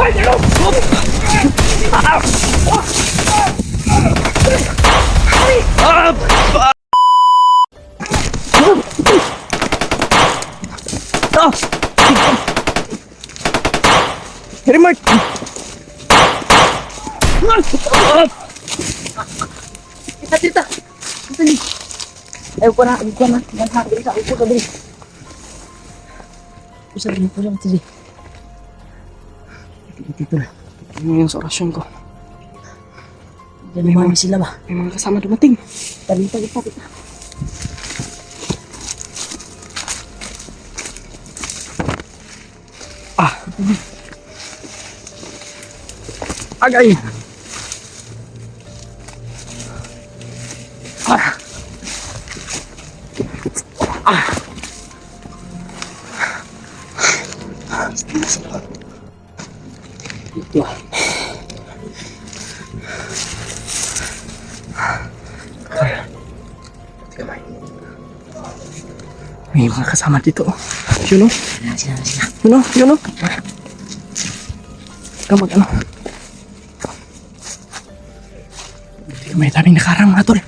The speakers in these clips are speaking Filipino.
Remark! Tita! Ayaw ko na. Nanghagin sa upo ka, Dri. Pusarin ko lang, Dri. Dito na. Ano yung sa orasyon ko? Diyan naman sila ba? May mga kasama dumating. Tali. Agay! Ito. May mga kasama dito. Yun o. Yun o. Kamag ano. May daming nakarang mga tol.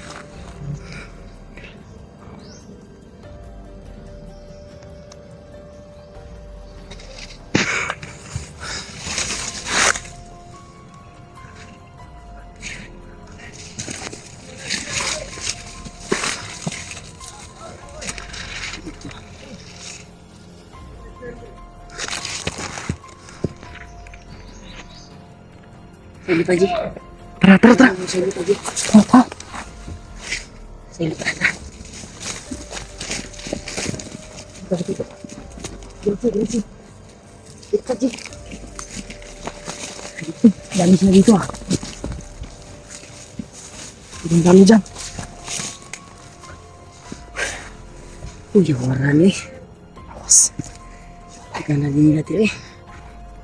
Sige pa, Ji. Tara. Sige pa, Ji. Tara. Sige pa. Dito. Dito, Ji. Dami sila dito ah. Dami dyan. Uy, warna nih. Awas. Teka na din nila eh.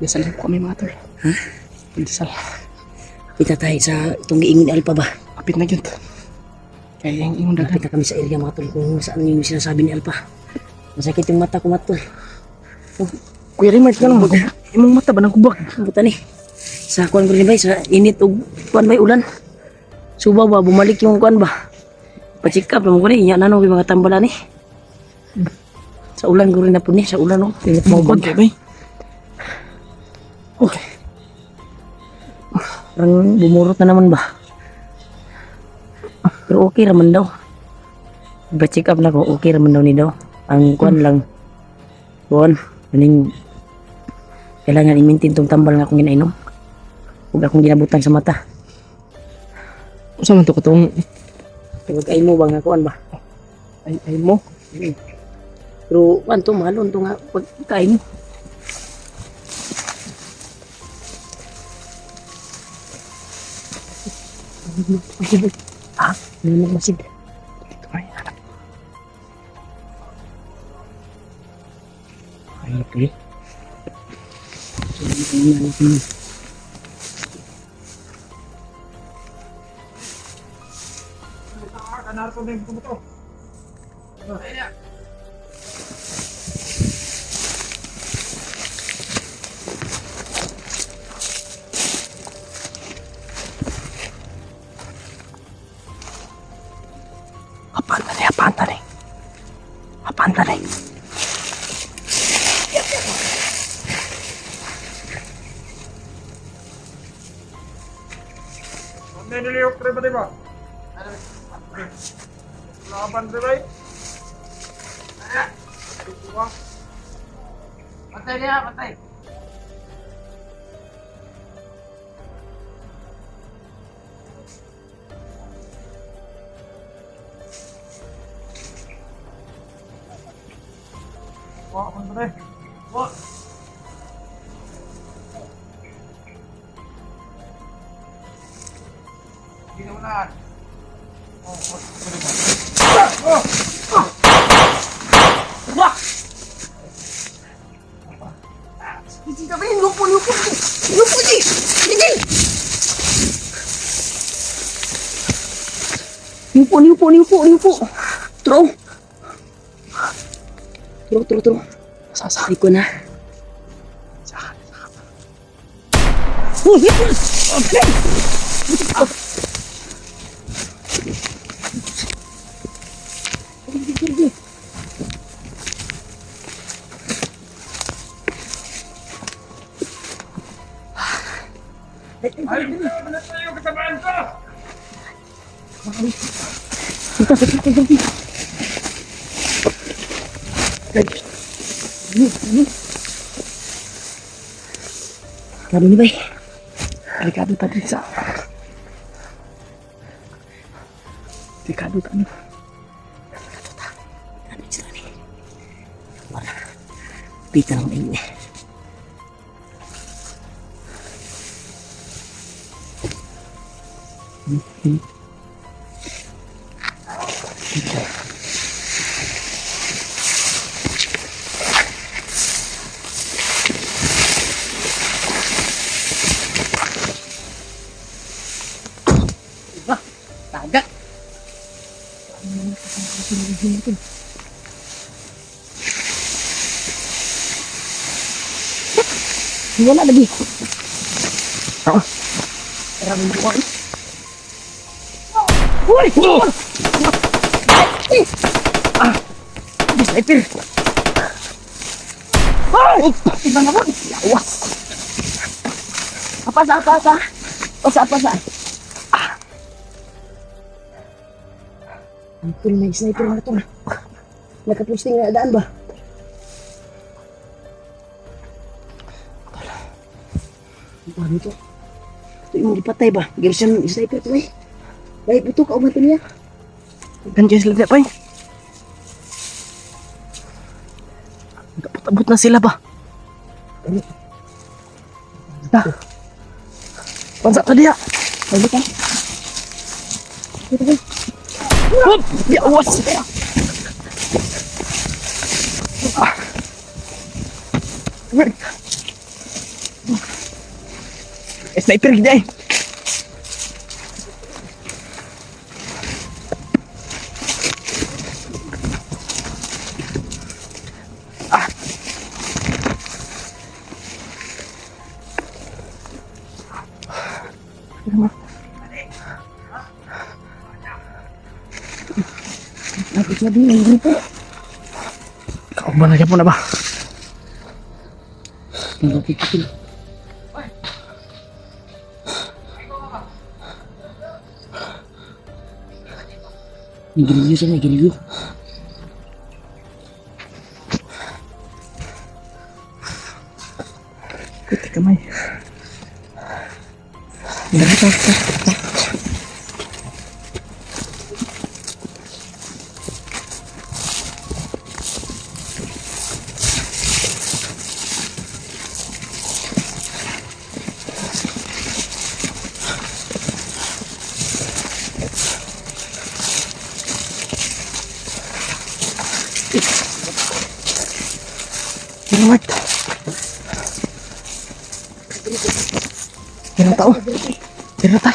Dasal ko kami mga tol. Ha? Dasal. Kita tayo sa itong iingon Alpa ba? Kapit na yun. Kaya yung ingon dagat. Kapit na kami sa area mga tol kung saan yung sinasabi ni Alpa. Masakit yung mata ko mga tol. Oh. Kuya Rimard ka lang. Imong mata ba ng kubak? Buta ni. Sa kuwan ko rin ba? Sa init o kuwan ba ulan? Suba ba? Bumalik yung kuwan ba? Pa-check up naman ko ni. Inya na no mga tambalan eh. Sa ulan ko rin na po ni. Sa ulan no. Init mo ba? Okay. Parang bumurot na naman ba? Pero okay raman daw. Ba-check up na ko, okay raman daw ni daw. Ang kuwan lang. Kuwan. Maning kailangan i-maintain tong tambal nga akong ginainom. Huwag akong ginabutan sa mata. Saan man ito katong? Huwag ay mo ba nga kuwan ba? Ay mo? Pero kuwan to, mahalon to nga pagkain mo. Ah, may magmasid. Ito ay anak. Ay, okay. So, ito yung anak mo. Kanarap ko na yung buto. Ay, na. Apaan tadi? Ano niliyok rin ba diba? Laban rin ba? Patay niya, patay. Wah, apa nih? Wah. Gini ulan. Oh, wah. Ini apa ini? Lupa Ji. Lupa. Terus. Sasari ko na. Uy! Okay! Ay, wala tayo katabaan ko! Kami ni bay. Delikado tadi sa. Delikado tadi. Delikado ta. Ano sila ni? Wala. Pita lang ini. Taga. Wala lagi. Oh. Maraming buwan. Uy! Ah! Di sniper! Ay! Iba naman! Lawas! Apa sa? Apa? Ampun, may sniper na ito. Nakaposting na daan ba? Ano ito? Ito yung ipatay ba? Gerson sniper ito eh. Baik ito, kauman ito niya. Ganyan sila pa eh. Abot na sila ba? Ano? Ta. Pansa ka diya. Baik ka? Ito. Hup! Biawas! Sniper kita eh. Napit na din ang grupo. Kauban na po na ba? Napit. Giniliw siya na, giniliw. Kuti kamay. Ta. Selamat. Kira tao. Kira ta.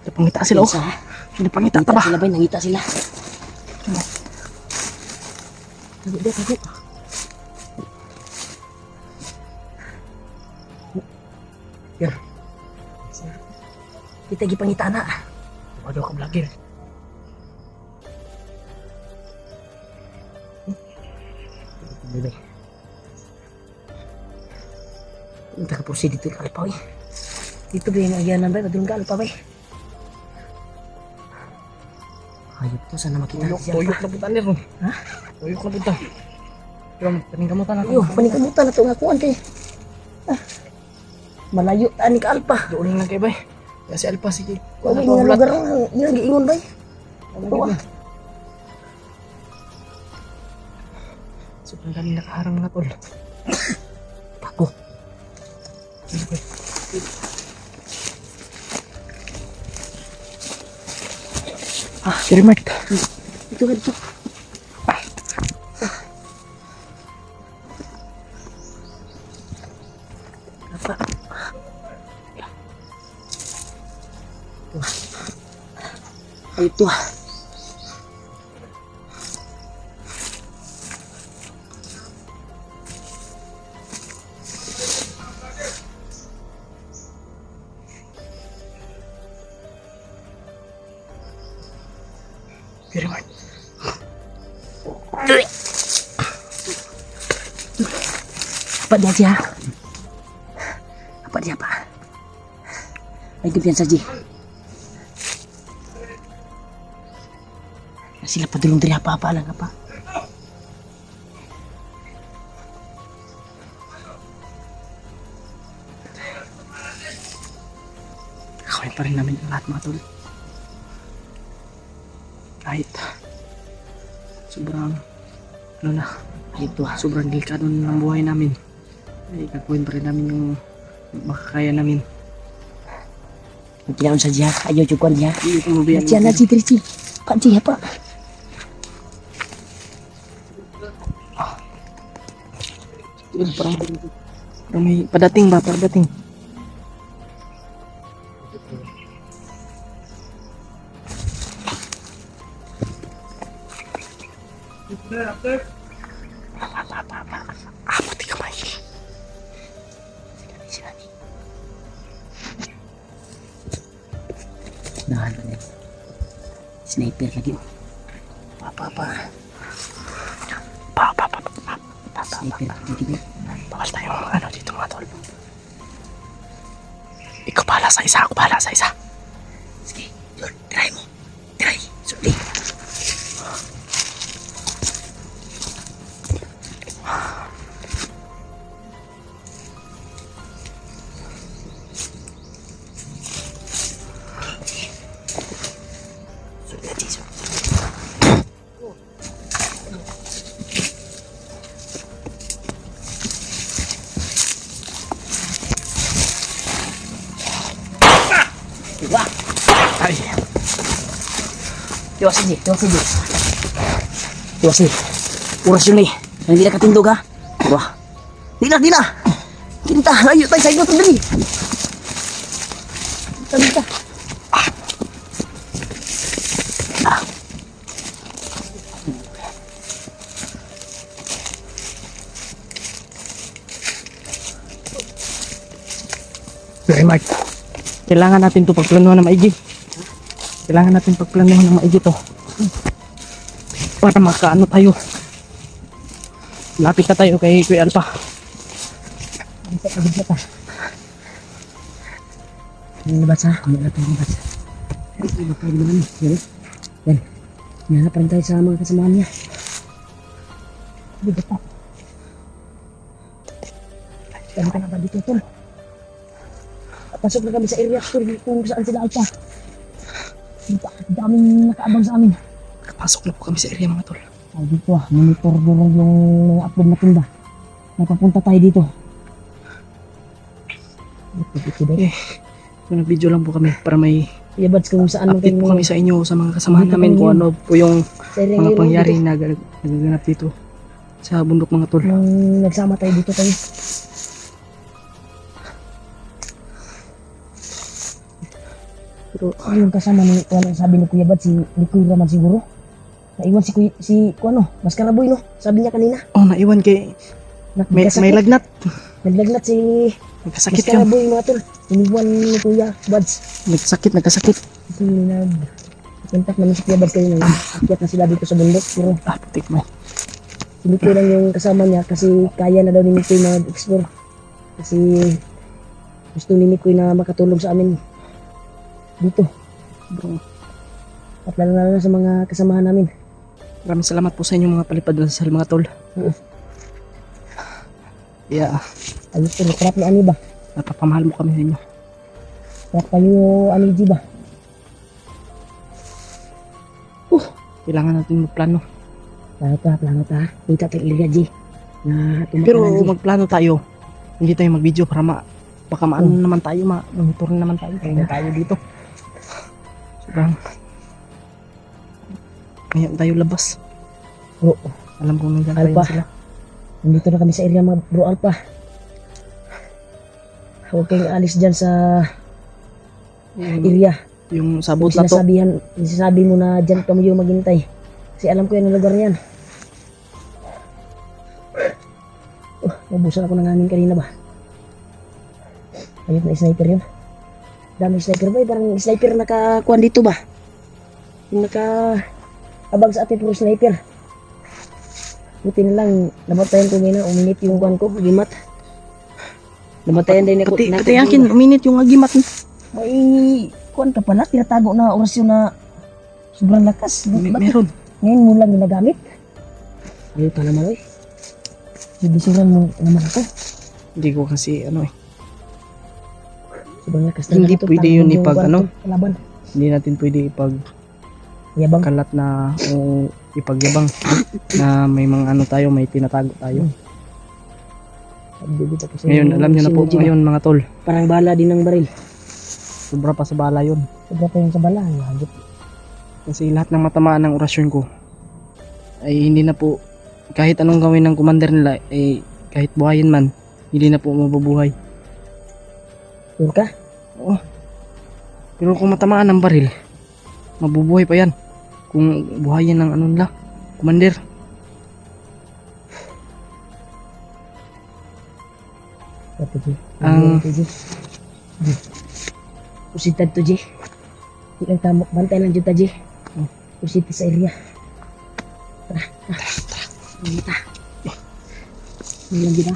Napangita sila oh. Napangita ta ba? Sila ba? Nangita sila. Tago. Yan. Kita gipangita na. Waduh ka vlogger. Dito. Kita ke porsi dito kalpa eh. Dito ba yung agyanan ba? Kadulong kalpa ba eh. Hayop to, sana makita Tuyok na buta nir. Ha? Tuyok na buta. Pero paningkamutan na Yo, paningkamutan na ito nga kuhan kay. Malayo ta ni kalpa. Doon lang kay bay. Kasi alpa sige. Kung may nga lugar nga giingon ba eh. Ano sobrang dami nakaharang na tol. Tako. Kirimat. Ito ka dito. Apa? Ito. Very much. Apa dia aja? Apa dia apa? Ay, kumpiyansa Ji. Sila padulong diri apa-apa lang apa. Kawin pa rin namin ang lahat mga tol. Kahit sobrang ano na, Ito sobrang delikado na ng buhay namin. Ay, gagawin pa rin namin yung makakaya namin. Ang kinaon sa Ji ha. Ayaw jukon Ji ha. Hindi ko mabiyan. Diyan na Ji diri Ji. Pak Ji apa? Parang may padating ba? Padating. Puti kamay. Nahan pa din. Sniper lagi. Apa-apa. Sniper lagi. Bawal tayo ano dito mga tol. Ikaw bahala sa isa, ako bahala sa isa. Sige, Lord, try mo. Try. Suli. Sulit, Jesus. Wah, Ay, tiwasin Ji, tiwasin Ji. Tiwasin. Oras yun eh. Hindi na katindog ha. Wah. Di na. Kinta, ayo tayo sa inyo tandali. Kinta. very much. Kailangan natin to pagplanuhan ng maigi. Kailangan natin pagplanuhan ng maigi to. Para makaano tayo. Lapit na tayo kay Kuya Alpha. Ang pagkabit na ta. Ang labas ha. Ang labas. Ang labas naman. Yan. Nanap rin tayo sa mga kasamahan niya. Dito pa. Kami ka na ba dito tol? Pasok na kami sa area tol kung saan sila Alpha. Daming nakaabang sa amin. Nakapasok na po kami sa area mga tol. Ay dito monitor doon yung mga upload natin ba. Napapunta tayo dito. Dito ba? So, nag-video lang po kami para may Yabads kung saan update po kami sa inyo sa mga kasamahan Dito namin kami kung yun. ano po yung sa area mga ngayon, pangyari dito. na nagaganap dito sa bundok mga tol. Nung nagsama tayo dito tayo. Pero Ano yung kasama ni Kuya, sabi ni Kuya Bad, si Kuya Raman siguro. Naiwan si Kuano, Maskaraboy no, sabi niya kanina. naiwan kay may Nagkasakit. lagnat. Naglagnat si Nagkasakit yun. Maskaraboy mga tol. Iniwan ni Kuya Bads. Nagkasakit. Ito yung contact namin si Kuya Bads kayo nang akyat na sila dito sa bundok. Pero Putik mo. hindi ko lang yung kasama niya kasi kaya na daw ni Kuya mag-explore. Kasi gusto ni Kuya na makatulong sa amin dito. Bro, At lalo na sa mga kasamahan namin. maraming salamat po sa inyo mga palipad ng sal mga tol. Oo. Yeah, Ayos ko, nakrap na ani ba? napapamahal mo kami sa inyo. Nakrap kayo ani di ba? Kailangan natin magplano. Plano ta. Kita tayong area G. Na Pero tumakanan G. magplano tayo. Hindi tayo mag-video para baka maano naman tayo, monitor naman tayo. Kaya tayo dito. Sobrang ngayon tayo labas. Oo. Alam ko nang Alpha. tayo sila. Nandito na kami sa area mga bro Alpha. Huwag kayong alis dyan sa area. Yung sabot na to. Sinasabi mo na dyan kami yung maghintay. Kasi alam ko yan ang lugar niyan. Nabusan ako ng hangin kanina ba? Ayun na sniper yun. Dami sniper ba? Parang sniper nakakuan dito ba? Yung abang sa atin puro sniper. Buti na lang, namatayan ko ngayon, uminit yung kuwan ko, gimat. Namatayan din ako. Pati akin, uminit yung agimat. May kuwan ka pala, tinatago na orasyon na sobrang lakas. Meron. Ngayon mo lang ginagamit. Ayaw pa naman, oy. Bisiran mo naman ako. Hindi ko kasi ano eh. Sobrang lakas Hindi ito, pwede tanging yun yung ipag kuwan ano. ko, kalaban. Hindi natin pwede ipag Yabang. kalat na o ipagyabang na may mga ano tayo, may tinatago tayo. Bibita pa sa Ngayon, inyo, alam nyo na po sinuji ba? ngayon mga tol. Parang bala din ng baril. Sobra pa sa bala yun. Sobra pa yung sa bala. Hagit. Kasi lahat ng matamaan ng orasyon ko ay hindi na po, kahit anong gawin ng commander nila, eh kahit buhayin man, hindi na po mabubuhay. Sure ka? Oo. Pero kung matamaan ng baril, mabubuhay pa yan. Kung buhayin ng ano nila, commander. Ito, G. Ang- Ito, G. G. Pusitad to, G. Ilang tamo, bantay lang dyan ta, G. Pusitad sa area. Tara, tara. Hindi ta. Hindi lang kita.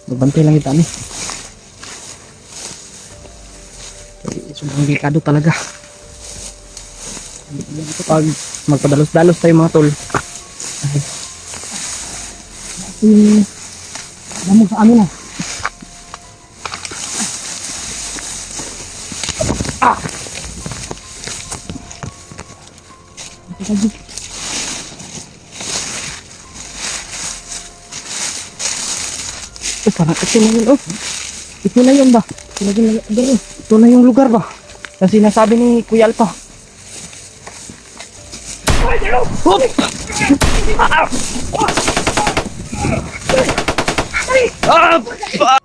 Magbantay lang kita ni. Sobrang delikado talaga. Pag magpadalos-dalos tayo mga tol, Damog sa amin, ah. Ito ka, G. parang ito na yun, oh. Ito na yun ba? Lagi lang, agad, Ito na yung lugar ba? Kasi sinasabi ni Kuya Alpha. Hop! Ah!